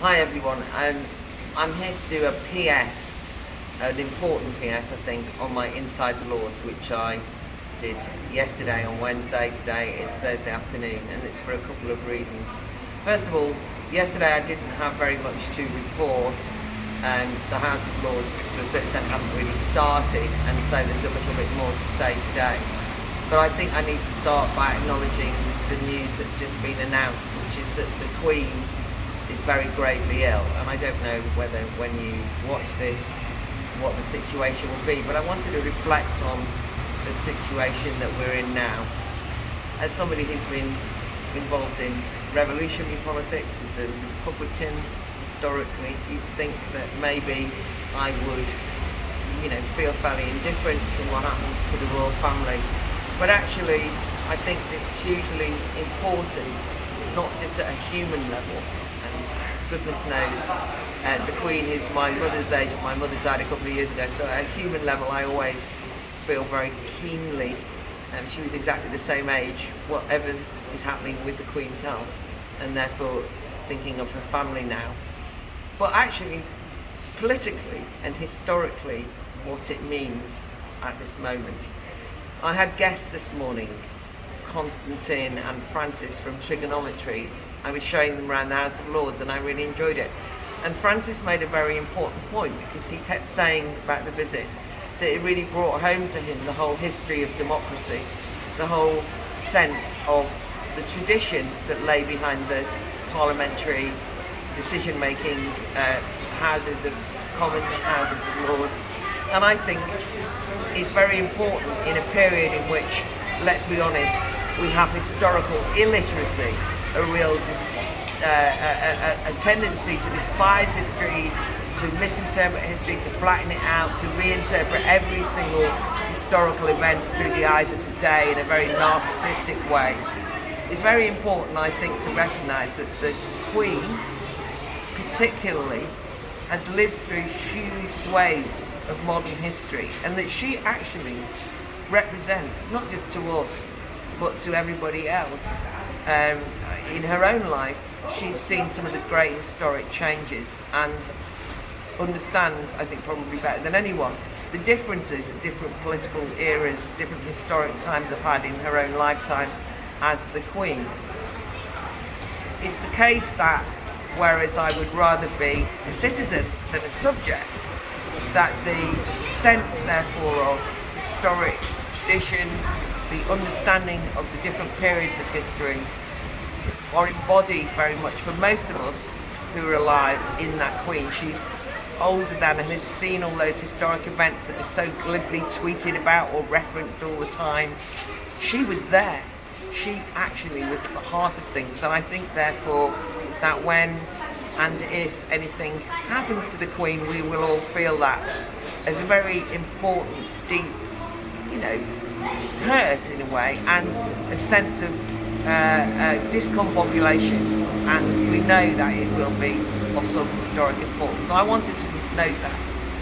Hi everyone, I'm here to do a PS, an important PS I think, on my Inside the Lords, which I did yesterday on Wednesday. Today it's Thursday afternoon, and it's for a couple of reasons. First of all, yesterday I didn't have very much to report, and the House of Lords to a certain extent haven't really started, and so there's a little bit more to say today. But I think I need to start by acknowledging the news that's just been announced, which is that the Queen is very gravely ill, and I don't know whether when you watch this what the situation will be, but I wanted to reflect on the situation that we're in now. As somebody who's been involved in revolutionary politics, as a Republican historically, you'd think that maybe I would, feel fairly indifferent to what happens to the royal family. But actually, I think it's hugely important, not just at a human level, and goodness knows, the Queen is my mother's age. My mother died a couple of years ago, so at a human level I always feel very keenly, she was exactly the same age, whatever is happening with the Queen's health, and therefore thinking of her family now. But actually, politically and historically, what it means at this moment. I had guests this morning, Constantine and Francis from Trigonometry. I was showing them around the House of Lords and I really enjoyed it. And Francis made a very important point, because he kept saying about the visit that it really brought home to him the whole history of democracy, the whole sense of the tradition that lay behind the parliamentary decision-making Houses of Commons, Houses of Lords. And I think it's very important in a period in which, let's be honest, we have historical illiteracy, a real a tendency to despise history, to misinterpret history, to flatten it out, to reinterpret every single historical event through the eyes of today in a very narcissistic way. It's very important, I think, to recognise that the Queen, particularly, has lived through huge swathes of modern history, and that she actually represents, not just to us, but to everybody else. In her own life, she's seen some of the great historic changes and understands, I think probably better than anyone, the differences that different political eras, different historic times have had in her own lifetime as the Queen. It's the case that, whereas I would rather be a citizen than a subject, that the sense, therefore, of historic tradition, the understanding of the different periods of history, are embodied very much for most of us who are alive in that Queen. She's older than and has seen all those historic events that are so glibly tweeted about or referenced all the time. She was there. She actually was at the heart of things, and I think, therefore, that when and if anything happens to the Queen, we will all feel that as a very important, deep, hurt in a way, and a sense of discombobulation, and we know that it will be of some historic importance. So I wanted to note that.